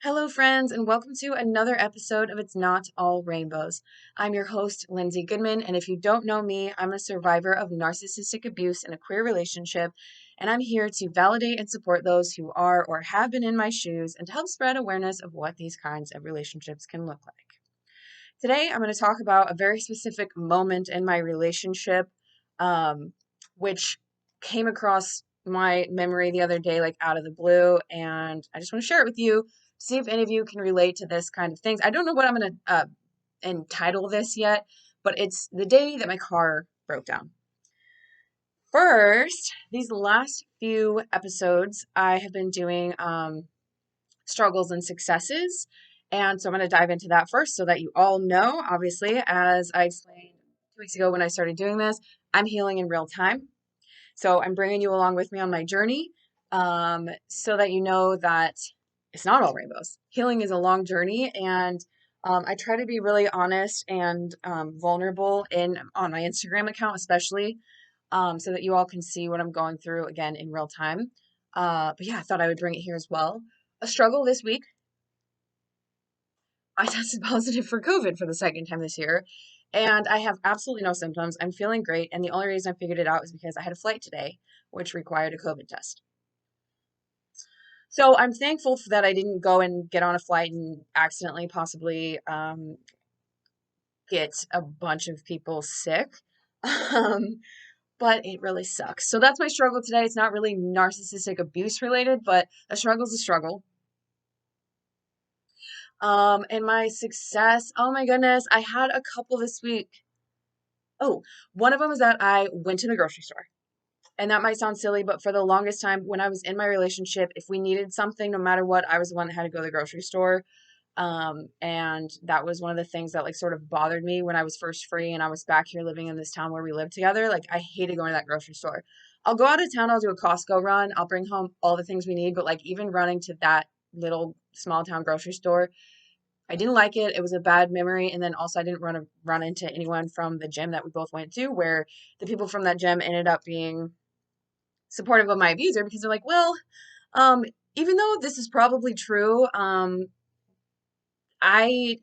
Hello, friends, and welcome to another episode of It's Not All Rainbows. I'm your host, Lindsay Goodman, and if you don't know me, I'm a survivor of narcissistic abuse in a queer relationship, and I'm here to validate and support those who are or have been in my shoes and to help spread awareness of what these kinds of relationships can look like. Today, I'm going to talk about a very specific moment in my relationship, um, which came across my memory the other day, like out of the blue, and I just want to share it with you. See if any of you can relate to this kind of things. I don't know what I'm going to entitle this yet, but it's the day that my car broke down. First, these last few episodes, I have been doing struggles and successes. And so I'm going to dive into that first so that you all know, obviously, as I explained 2 weeks ago when I started doing this, I'm healing in real time. So I'm bringing you along with me on my journey so that you know that it's not all rainbows. Healing is a long journey, and I try to be really honest and vulnerable on my Instagram account, especially, so that you all can see what I'm going through again in real time. But yeah, I thought I would bring it here as well. A struggle this week. I tested positive for COVID for the second time this year, and I have absolutely no symptoms. I'm feeling great, and the only reason I figured it out is because I had a flight today, which required a COVID test. So I'm thankful for that I didn't go and get on a flight and accidentally possibly get a bunch of people sick. Um, but it really sucks. So that's my struggle today. It's not really narcissistic abuse related, but a struggle is a struggle. And my success, oh my goodness, I had a couple this week. Oh, one of them is that I went to the grocery store. And that might sound silly, but for the longest time when I was in my relationship, if we needed something, no matter what, I was the one that had to go to the grocery store. And that was one of the things that like sort of bothered me when I was first free and I was back here living in this town where we live together. Like I hated going to that grocery store. I'll go out of town, I'll do a Costco run, I'll bring home all the things we need, but like even running to that little small town grocery store, I didn't like it. It was a bad memory. And then also I didn't run into anyone from the gym that we both went to, where the people from that gym ended up being supportive of my abuser because they're like, well, um, even though this is probably true, they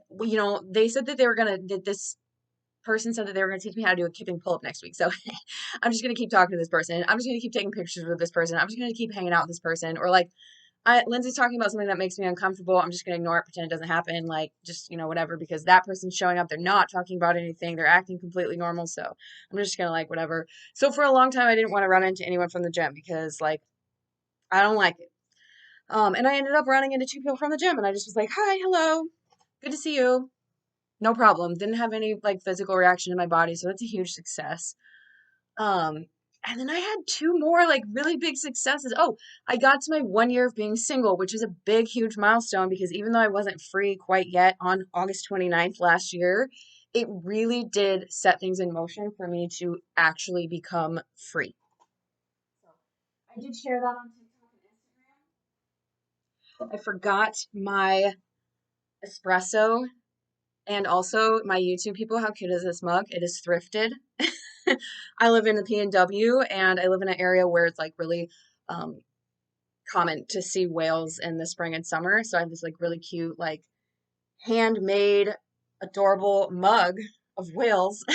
said that that this person said that they were gonna teach me how to do a kipping pull-up next week. So I'm just gonna keep talking to this person. I'm just gonna keep taking pictures with this person. I'm just gonna keep hanging out with this person. Or like, Lindsay's talking about something that makes me uncomfortable. I'm just gonna ignore it, pretend it doesn't happen. Like, just whatever, because that person's showing up. They're not talking about anything. They're acting completely normal. So I'm just gonna like whatever. So for a long time, I didn't want to run into anyone from the gym because like I don't like it. And I ended up running into two people from the gym, and I just was like, "Hi, hello, good to see you." No problem. Didn't have any like physical reaction in my body, so that's a huge success. Um, and then I had two more like really big successes. Oh, I got to my 1 year of being single, which is a big, huge milestone because even though I wasn't free quite yet on August 29th last year, it really did set things in motion for me to actually become free. So I did share that on TikTok and Instagram. I forgot my espresso and also my YouTube people. How cute is this mug? It is thrifted. I live in the PNW and I live in an area where it's like really um, common to see whales in the spring and summer. So I have this like really cute, like handmade, adorable mug of whales.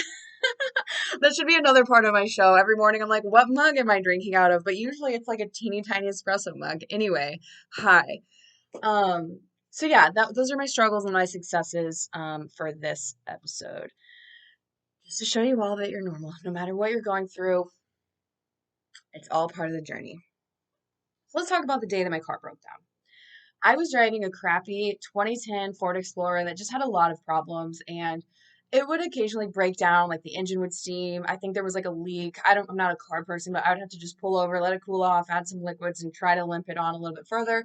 That should be another part of my show. Every morning I'm like, what mug am I drinking out of? But usually it's like a teeny tiny espresso mug. Anyway, hi. So yeah, those are my struggles and my successes for this episode. Just to show you all that you're normal. No matter what you're going through, it's all part of the journey. So let's talk about the day that my car broke down. I was driving a crappy 2010 Ford Explorer that just had a lot of problems and it would occasionally break down, like the engine would steam. I think there was like a leak. I'm not a car person, but I would have to just pull over, let it cool off, add some liquids, and try to limp it on a little bit further.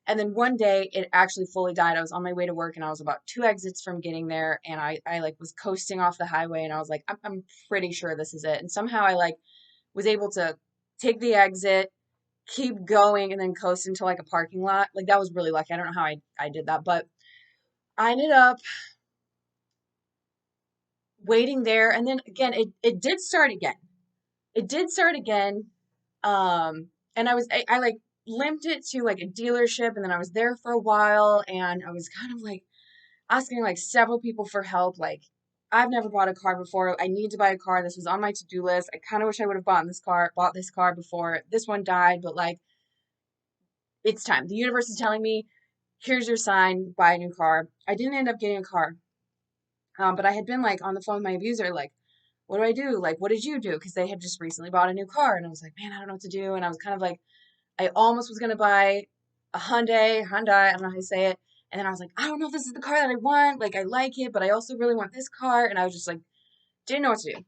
And then one day it actually fully died. I was on my way to work and I was about two exits from getting there and I like was coasting off the highway and I was like, I'm pretty sure this is it. And somehow I like was able to take the exit, keep going, and then coast into like a parking lot. Like that was really lucky. I don't know how I did that, but I ended up waiting there. And then again, it did start again. It did start again. And I like limped it to like a dealership, and then I was there for a while, and I was kind of like asking like several people for help. Like, I've never bought a car before. I need to buy a car. This was on my to-do list. I kind of wish I would have bought this car before this one died, but like, it's time. The universe is telling me, here's your sign, buy a new car. I didn't end up getting a car. But I had been like on the phone with my abuser, like, what do I do? Like, what did you do? Because they had just recently bought a new car. And I was like, man, I don't know what to do. And I was kind of like, I almost was going to buy a Hyundai, I don't know how you say it. And then I was like, I don't know if this is the car that I want. Like, I like it, but I also really want this car. And I was just like, didn't know what to do.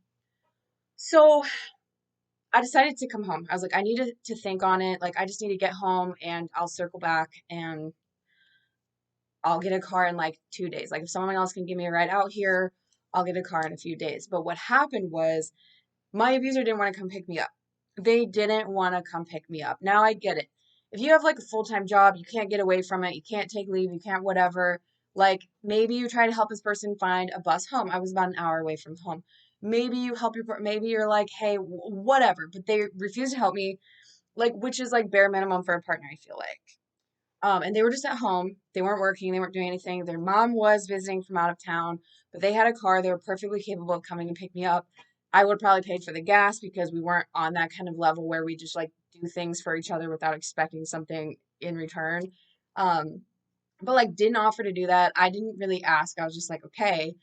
So I decided to come home. I was like, I need to think on it. Like, I just need to get home and I'll circle back and I'll get a car in like 2 days. Like, if someone else can give me a ride out here, I'll get a car in a few days. But what happened was my abuser didn't want to come pick me up. They didn't want to come pick me up. Now I get it. If you have like a full-time job, you can't get away from it. You can't take leave. You can't whatever. Like, maybe you try to help this person find a bus home. I was about an hour away from home. Maybe you help maybe you're like, hey, whatever. But they refuse to help me, like, which is like bare minimum for a partner, I feel like. And they were just at home. They weren't working. They weren't doing anything. Their mom was visiting from out of town, but they had a car. They were perfectly capable of coming and pick me up. I would probably paid for the gas because we weren't on that kind of level where we just like do things for each other without expecting something in return. Um, but like didn't offer to do that. I didn't really ask. I was just like, okay.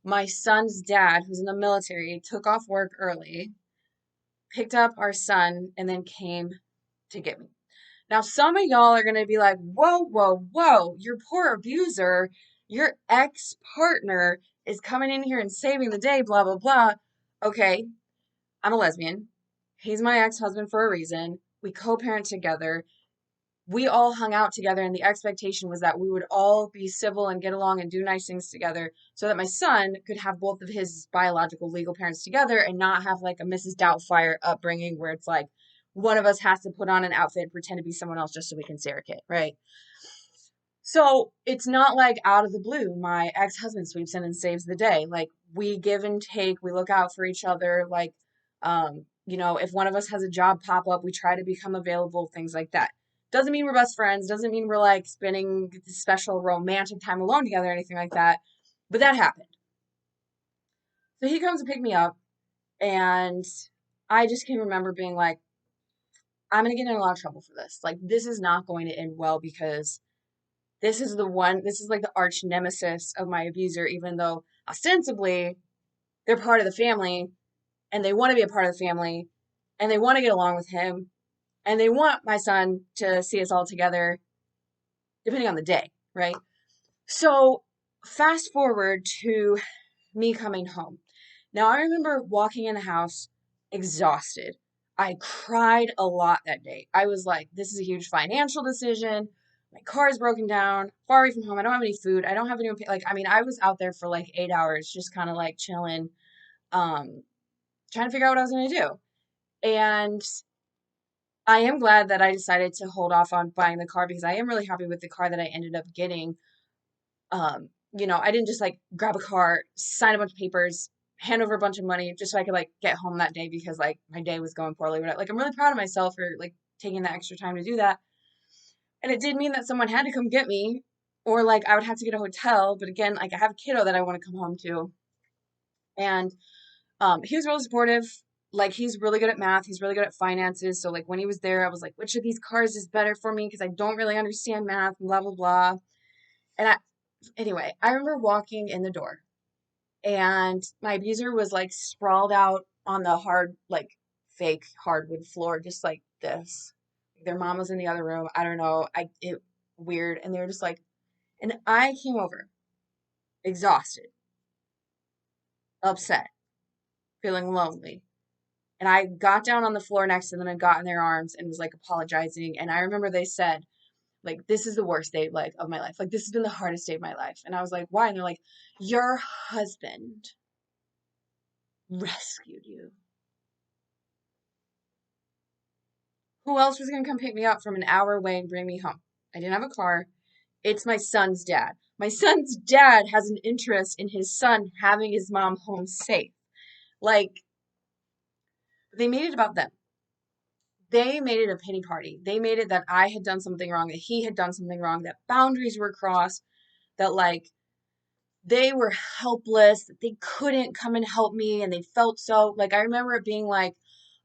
My son's dad, who's in the military, took off work early, picked up our son, and then came to get me. Now, some of y'all are going to be like, whoa, whoa, whoa, your poor abuser, your ex partner is coming in here and saving the day, blah, blah, blah. Okay, I'm a lesbian. He's my ex husband for a reason. We co parent together. We all hung out together, and the expectation was that we would all be civil and get along and do nice things together so that my son could have both of his biological legal parents together and not have like a Mrs. Doubtfire upbringing where it's like one of us has to put on an outfit and pretend to be someone else just so we can say our kid, right? So it's not like out of the blue, my ex-husband sweeps in and saves the day. Like, we give and take, we look out for each other. Like, if one of us has a job pop up, we try to become available, things like that. Doesn't mean we're best friends, doesn't mean we're like spending special romantic time alone together or anything like that. But that happened. So he comes to pick me up, and I just can remember being like, I'm gonna get in a lot of trouble for this. Like, this is not going to end well because this is like the arch nemesis of my abuser, even though ostensibly they're part of the family and they want to be a part of the family and they want to get along with him and they want my son to see us all together, depending on the day, right? So, fast forward to me coming home. Now, I remember walking in the house exhausted. I cried a lot that day. I was like, this is a huge financial decision. My car is broken down, far away from home. I don't have any food. I don't have anyone. Like, I mean, I was out there for like 8 hours, just kind of like chilling, um, trying to figure out what I was going to do. And I am glad that I decided to hold off on buying the car because I am really happy with the car that I ended up getting. I didn't just like grab a car, sign a bunch of papers, hand over a bunch of money just so I could like get home that day because like my day was going poorly. But like I'm really proud of myself for like taking the extra time to do that. And it did mean that someone had to come get me, or like I would have to get a hotel. But again, like I have a kiddo that I want to come home to, and he was really supportive. Like he's really good at math. He's really good at finances. So like when he was there, I was like, which of these cars is better for me? Because I don't really understand math. Blah blah blah. And anyway, I remember walking in the door and my abuser was like sprawled out on the hard, like fake hardwood floor, just like this. Their mom was in the other room. I don't know. It weird. And they were just like, and I came over exhausted, upset, feeling lonely. And I got down on the floor next to them and got in their arms and was like apologizing. And I remember they said, like, this is the worst day like of my life. Like this has been the hardest day of my life. And I was like, why? And they're like, your husband rescued you. Who else was going to come pick me up from an hour away and bring me home? I didn't have a car. It's my son's dad. My son's dad has an interest in his son having his mom home safe. Like, they made it about them. they made it a pity party. They made it that I had done something wrong, that he had done something wrong, that boundaries were crossed, that like they were helpless, that they couldn't come and help me, and they felt so like I remember it being like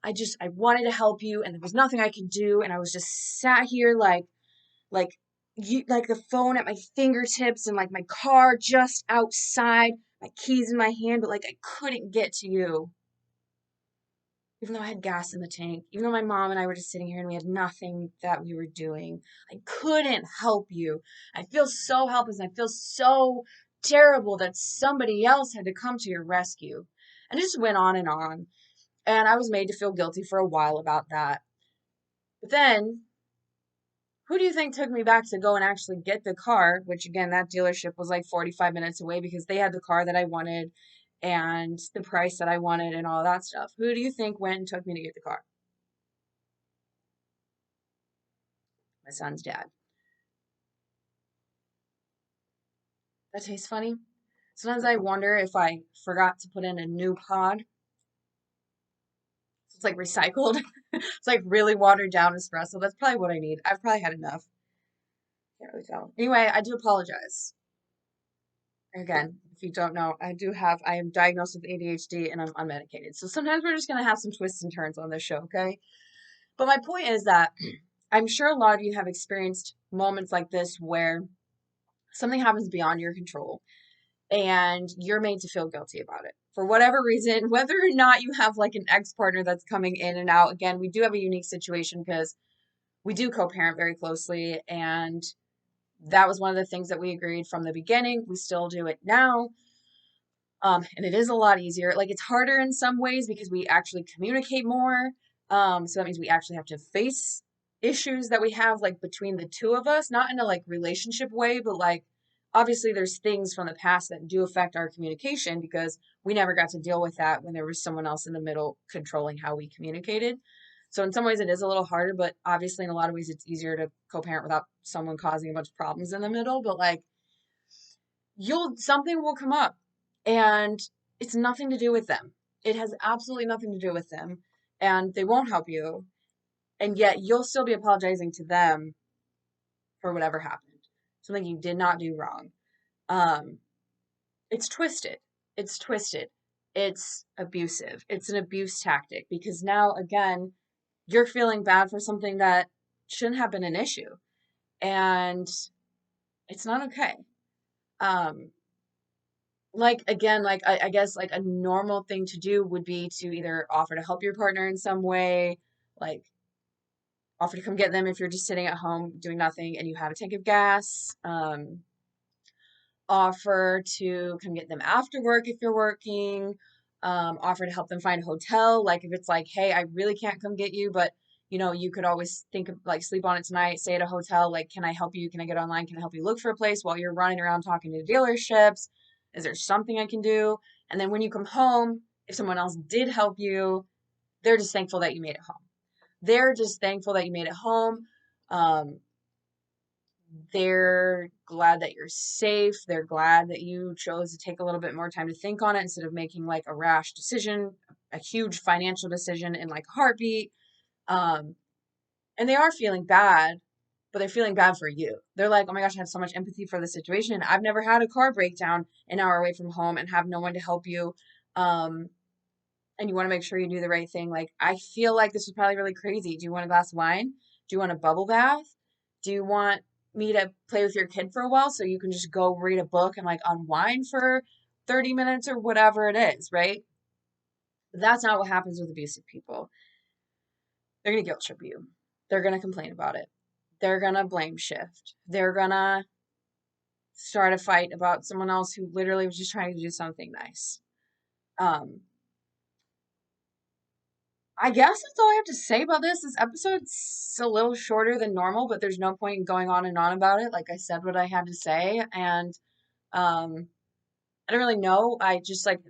I wanted to help you and there was nothing I could do, and I was just sat here like you like the phone at my fingertips and like my car just outside, my keys in my hand, but like I couldn't get to you. Even though I had gas in the tank, even though my mom and I were just sitting here and we had nothing that we were doing, I couldn't help you. I feel so helpless and I feel so terrible that somebody else had to come to your rescue. And it just went on and on. And I was made to feel guilty for a while about that. But then, who do you think took me back to go and actually get the car? Which, again, that dealership was like 45 minutes away because they had the car that I wanted and the price that I wanted and all that stuff. Who do you think went and took me to get the car? My son's dad. That tastes funny. Sometimes I wonder if I forgot to put in a new pod. It's like recycled. It's like really watered down espresso. That's probably what I need. I've probably had enough. Can't really tell. Anyway, I do apologize. Again, if you don't know, I am diagnosed with ADHD and I'm unmedicated. So sometimes we're just going to have some twists and turns on this show, okay? But my point is that I'm sure a lot of you have experienced moments like this where something happens beyond your control and you're made to feel guilty about it for whatever reason, whether or not you have like an ex partner that's coming in and out. Again, we do have a unique situation because we do co parent very closely, and that was one of the things that we agreed from the beginning. We still do it now. And it is a lot easier. Like it's harder in some ways because we actually communicate more. So that means we actually have to face issues that we have like between the two of us, not in a like relationship way, but like obviously there's things from the past that do affect our communication because we never got to deal with that when there was someone else in the middle controlling how we communicated. So in some ways it is a little harder, but obviously in a lot of ways it's easier to co-parent without someone causing a bunch of problems in the middle. But like something will come up and it's nothing to do with them. It has absolutely nothing to do with them and they won't help you. And yet you'll still be apologizing to them for whatever happened. Something you did not do wrong. Um, it's twisted. It's twisted. It's abusive. It's an abuse tactic because now again, you're feeling bad for something that shouldn't have been an issue. And it's not okay. Um, like again like I guess like a normal thing to do would be to either offer to help your partner in some way, like offer to come get them if you're just sitting at home doing nothing and you have a tank of gas. Offer to come get them after work if you're working. Offer to help them find a hotel, like if it's like, hey, I really can't come get you, but you know you could always think of like sleep on it tonight, stay at a hotel, like can I help you, can I get online, can I help you look for a place while you're running around talking to dealerships, is there something I can do? And then when you come home, if someone else did help you, they're just thankful that you made it home. They're just thankful that you made it home. um, they're glad that you're safe. They're glad that you chose to take a little bit more time to think on it instead of making like a rash decision, a huge financial decision in like a heartbeat. Um, and they are feeling bad, but they're feeling bad for you. They're like, oh my gosh, I have so much empathy for the situation. I've never had a car breakdown an hour away from home and have no one to help you. Um, and you want to make sure you do the right thing. Like, I feel like this was probably really crazy. Do you want a glass of wine? Do you want a bubble bath? Do you want me to play with your kid for a while so you can just go read a book and like unwind for 30 minutes or whatever it is, right? But that's not what happens with abusive people. They're going to guilt trip you. They're going to complain about it. They're going to blame shift. They're going to start a fight about someone else who literally was just trying to do something nice. Um, I guess that's all I have to say about this. This episode's a little shorter than normal, but there's no point in going on and on about it. Like I said what I had to say, and um, I don't really know. I just like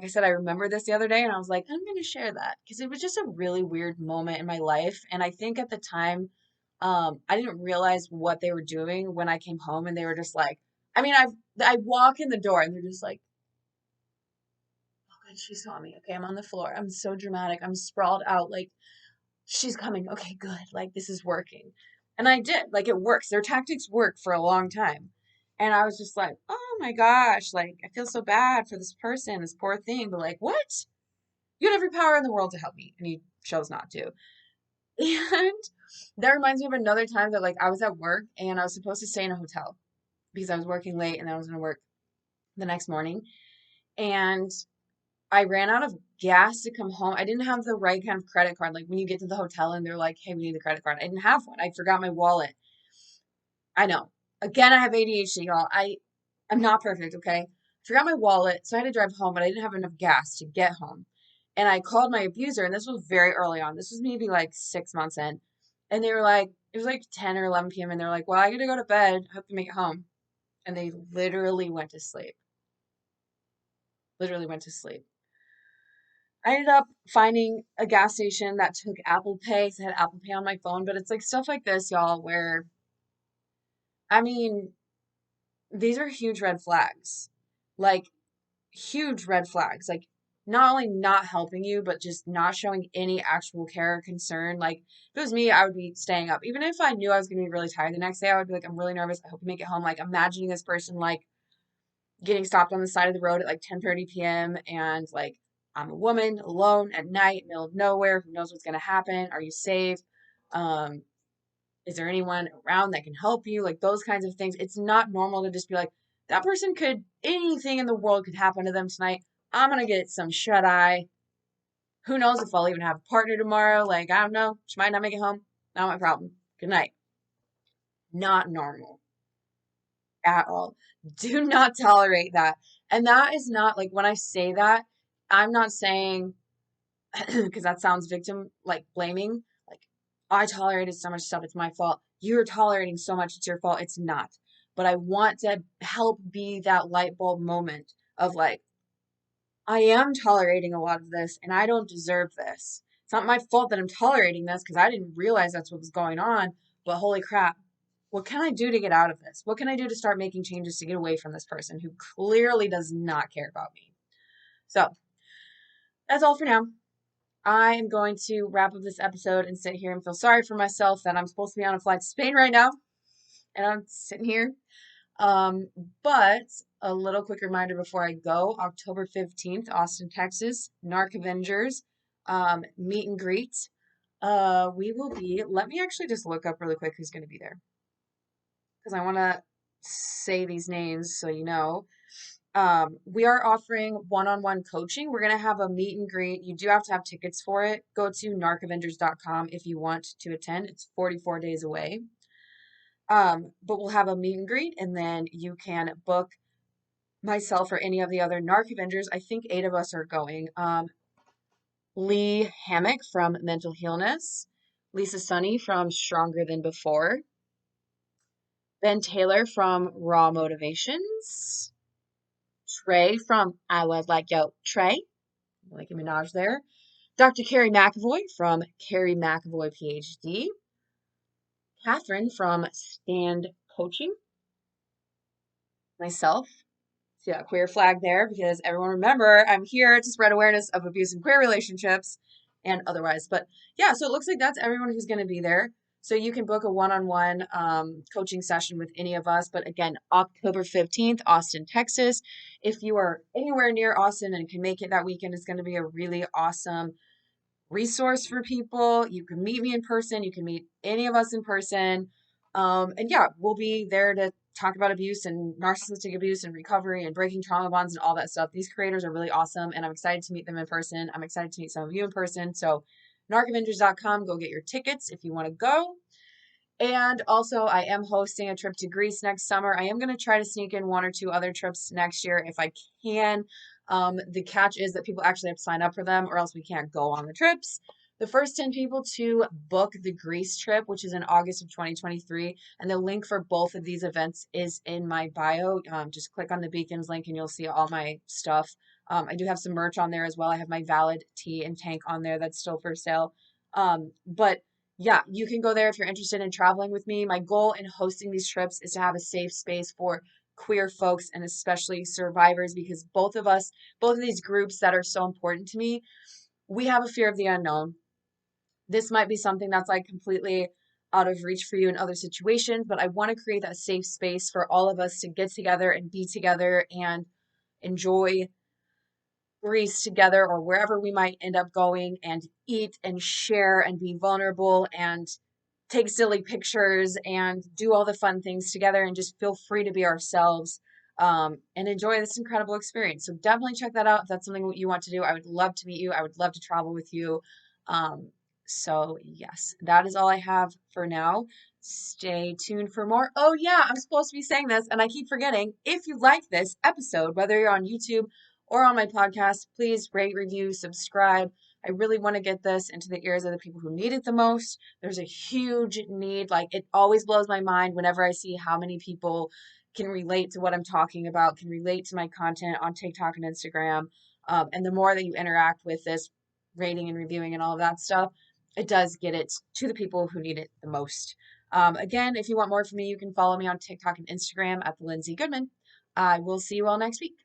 I said, I remember this the other day, and I was like, I'm gonna share that because it was just a really weird moment in my life, and I think at the time, I didn't realize what they were doing when I came home, and they were just like, I mean, I walk in the door, and they're just like, oh, good, she saw me. Okay, I'm on the floor. I'm so dramatic. I'm sprawled out, like. she's coming. Okay, good. Like, this is working. And I did. Like, it works. Their tactics work for a long time. And I was just like, oh my gosh, like, I feel so bad for this person, this poor thing. But, like, what? You had every power in the world to help me, and you chose not to. And that reminds me of another time that, like, I was at work and I was supposed to stay in a hotel because I was working late and I was going to work the next morning. And I ran out of gas to come home. I didn't have the right kind of credit card. Like when you get to the hotel and they're like, hey, we need the credit card. I didn't have one. I forgot my wallet. I know. Again, I have ADHD, y'all. I'm not perfect, okay? I forgot my wallet, so I had to drive home, but I didn't have enough gas to get home. And I called my abuser, and this was very early on. This was maybe like 6 months in. And they were like, it was like 10 or 11 p.m. And they're like, well, I gotta go to bed. I hope you make it home. And they literally went to sleep. Literally went to sleep. I ended up finding a gas station that took Apple Pay. So I had Apple Pay on my phone, but it's like stuff like this, y'all, where I mean, these are huge red flags. Like huge red flags. Like not only not helping you, but just not showing any actual care or concern. Like if it was me, I would be staying up. Even if I knew I was gonna be really tired the next day, I would be like, I'm really nervous. I hope you make it home. Like imagining this person like getting stopped on the side of the road at like 10:30 p.m. and like I'm a woman alone at night, middle of nowhere. Who knows what's gonna happen? Are you safe? Um, is there anyone around that can help you? Like those kinds of things. It's not normal to just be like, that person could, anything in the world could happen to them tonight. I'm going to get some shut eye. Who knows if I'll even have a partner tomorrow? Like, I don't know. She might not make it home. Not my problem. Good night. Not normal at all. Do not tolerate that. And that is not like when I say that, I'm not saying because that sounds victim like blaming. Like, I tolerated so much stuff, it's my fault. You're tolerating so much, it's your fault. It's not. But I want to help be that light bulb moment of like, I am tolerating a lot of this and I don't deserve this. It's not my fault that I'm tolerating this because I didn't realize that's what was going on. But holy crap, what can I do to get out of this? What can I do to start making changes to get away from this person who clearly does not care about me? So that's all for now. I am going to wrap up this episode and sit here and feel sorry for myself that I'm supposed to be on a flight to Spain right now, and I'm sitting here. Um, but a little quick reminder before I go, October 15th, Austin, Texas, Narc Avengers, meet and greet. We will be, let me actually just look up really quick who's going to be there because I want to say these names so you know. We are offering one-on-one coaching. We're going to have a meet and greet. You do have to have tickets for it. Go to narcavengers.com if you want to attend. It's 44 days away. But we'll have a meet and greet, and then you can book myself or any of the other Narc Avengers. I think 8 of us are going. Lee Hammock from Mental Healness, Lisa Sunny from Stronger Than Before, Ben Taylor from Raw Motivations, Trey from I Was Like Yo, Trey, like a Minaj there. Dr. Carrie McAvoy from Carrie McAvoy, PhD. Catherine from Stand Coaching. Myself. See that queer flag there because everyone remember I'm here to spread awareness of abuse in queer relationships and otherwise. But yeah, so it looks like that's everyone who's going to be there. So you can book a one-on-one coaching session with any of us. But again, October 15th, Austin, Texas. If you are anywhere near Austin and can make it that weekend, it's going to be a really awesome resource for people. You can meet me in person. You can meet any of us in person. And yeah, we'll be there to talk about abuse and narcissistic abuse and recovery and breaking trauma bonds and all that stuff. These creators are really awesome, and I'm excited to meet them in person. I'm excited to meet some of you in person. So, narcavengers.com, go get your tickets if you want to go. And also, I am hosting a trip to Greece next summer. I am going to try to sneak in 1 or 2 other trips next year if I can. The catch is that people actually have to sign up for them, or else we can't go on the trips. The first 10 people to book the Greece trip, which is in August of 2023, and the link for both of these events is in my bio. Just click on the Beacons link and you'll see all my stuff. I do have some merch on there as well. I have my Valid tee and tank on there that's still for sale. But yeah, you can go there if you're interested in traveling with me. My goal in hosting these trips is to have a safe space for queer folks and especially survivors because both of these groups that are so important to me, we have a fear of the unknown. This might be something that's like completely out of reach for you in other situations, but I want to create that safe space for all of us to get together and be together and enjoy Greece together or wherever we might end up going and eat and share and be vulnerable and take silly pictures and do all the fun things together and just feel free to be ourselves and enjoy this incredible experience. So definitely check that out if that's something you want to do. I would love to meet you. I would love to travel with you. Um, so yes, that is all I have for now. Stay tuned for more. Oh yeah, I'm supposed to be saying this and I keep forgetting. If you like this episode, whether you're on YouTube or on my podcast, please rate, review, subscribe. I really want to get this into the ears of the people who need it the most. There's a huge need. Like, it always blows my mind whenever I see how many people can relate to what I'm talking about, can relate to my content on TikTok and Instagram. And the more that you interact with this, rating and reviewing and all of that stuff, it does get it to the people who need it the most. Again, if you want more from me, you can follow me on TikTok and Instagram at the Lindsay Goodman. I will see you all next week.